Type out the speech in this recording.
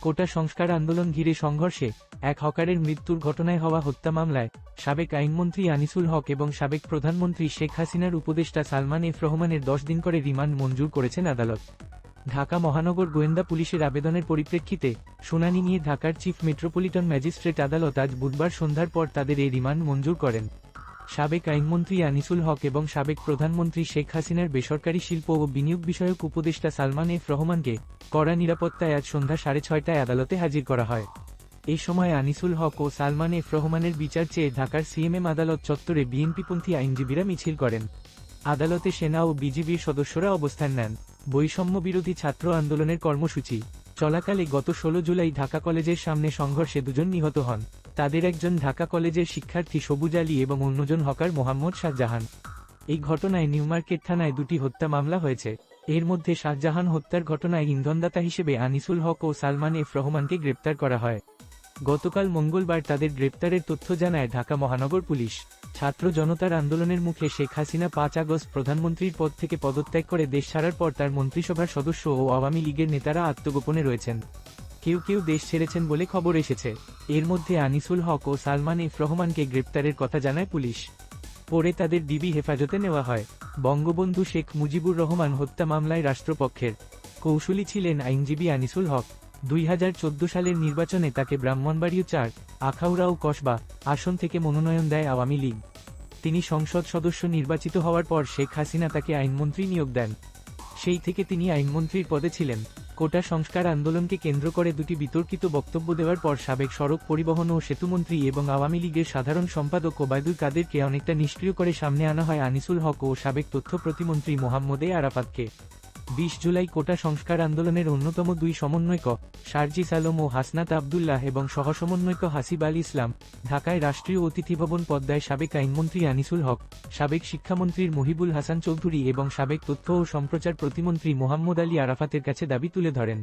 কোটা সংস্কার আন্দোলন ঘিরে সংঘর্ষে এক হকারের মৃত্যুর ঘটনায় হওয়া হত্যা মামলায় সাবেক আইনমন্ত্রী আনিসুল হক এবং সাবেক প্রধানমন্ত্রী শেখ হাসিনার উপদেষ্টা সালমান এফ রহমানের 10 দিন করে রিমান্ড মঞ্জুর করেছেন আদালত। ঢাকা মহানগর গোয়েন্দা পুলিশের আবেদনের পরিপ্রেক্ষিতে শুনানি নিয়ে ঢাকার চিফ মেট্রোপলিটন ম্যাজিস্ট্রেট আদালত আজ বুধবার সন্ধ্যার পর তাদের এই রিমান্ড মঞ্জুর করেন। সাবেক আইনমন্ত্রী আনিসুল হক এবং সাবেক প্রধানমন্ত্রী শেখ হাসিনার বেসরকারি শিল্প ও বিনিয়োগ বিষয়ক উপদেষ্টা সালমান এফ রহমানকে কড়া নিরাপত্তায় আজ সন্ধ্যা 6:30টায় আদালতে হাজির করা হয়। এই সময় আনিসুল হক ও সালমান এফ রহমানের বিচার চেয়ে ঢাকার সিএমএম আদালত চত্বরে বিএনপিপন্থী আইনজীবীরা মিছিল করেন। আদালতে সেনা ও বিজিবির সদস্যরা অবস্থান নেন। বৈষম্য বিরোধী ছাত্র আন্দোলনের কর্মসূচি চলাকালে গত 16 জুলাই ঢাকা কলেজের সামনে সংঘর্ষে 2 জন নিহত হন। তাদের একজন ঢাকা কলেজের শিক্ষার্থী সবুজ আলী এবং অন্যজন হকার মোহাম্মদ শাহজাহান। এই ঘটনায় নিউমার্কেট থানায় 2টি হত্যা মামলা হয়েছে। এর মধ্যে শাহজাহান হত্যার ঘটনায় ইন্ধনদাতা হিসেবে আনিসুল হক ও সালমান এফ রহমানকে গ্রেপ্তার করা হয়। গতকাল মঙ্গলবার তাদের গ্রেপ্তারের তথ্য জানায় ঢাকা মহানগর পুলিশ। ছাত্র জনতার আন্দোলনের মুখে শেখ হাসিনা 5 আগস্ট প্রধানমন্ত্রীর পদ থেকে পদত্যাগ করে দেশ ছাড়ার পর তার মন্ত্রিসভার সদস্য ও আওয়ামী লীগের নেতারা আত্মগোপনে রয়েছেন। কেউ কেউ দেশ ছেড়েছেন বলে খবর এসেছে। এর মধ্যে আনিসুল হক ও সালমান এফ রহমানকে গ্রেপ্তারের কথা জানায় পুলিশ। পরে তাদের ডিবি হেফাজতে নেওয়া হয়। বঙ্গবন্ধু শেখ মুজিবুর রহমান হত্যা মামলায় রাষ্ট্রপক্ষের কৌঁসুলি ছিলেন আইনজীবী আনিসুল হক। 2014 সালের নির্বাচনে তাকে ব্রাহ্মণবাড়িয়া 4, আখাউড়া ও কসবা আসন থেকে মনোনয়ন দেয় আওয়ামী লীগ। তিনি সংসদ সদস্য নির্বাচিত হওয়ার পর শেখ হাসিনা তাকে আইনমন্ত্রী নিয়োগ দেন। সেই থেকে তিনি আইনমন্ত্রীর পদে ছিলেন। কোটা সংস্কার আন্দোলনকে কেন্দ্র করে 2টি বিতর্কিত বক্তব্য দেওয়ার পর সাবেক সড়ক পরিবহন ও সেতুমন্ত্রী এবং আওয়ামী লীগের সাধারণ সম্পাদক ওবায়দুল কাদেরকে অনেকটা নিষ্ক্রিয় করে সামনে আনা হয় আনিসুল হক ও সাবেক তথ্য প্রতিমন্ত্রী মোহাম্মদ আরাফাতকে। 20 জুলাই কোটা সংস্কার আন্দোলনের অন্যতম 2 সমন্বয়ক সার্জিস আলম ও হাসনাত আবদুল্লাহ এবং সহসমন্বয়ক হাসিব আল ইসলাম ঢাকায় রাষ্ট্রীয় অতিথি ভবন পদ্মায় সাবেক আইনমন্ত্রী আনিসুল হক, সাবেক শিক্ষামন্ত্রীর মহিবুল হাসান চৌধুরী এবং সাবেক তথ্য ও সম্প্রচার প্রতিমন্ত্রী মোহাম্মদ আলী আরাফাতের কাছে দাবি তুলে ধরেন।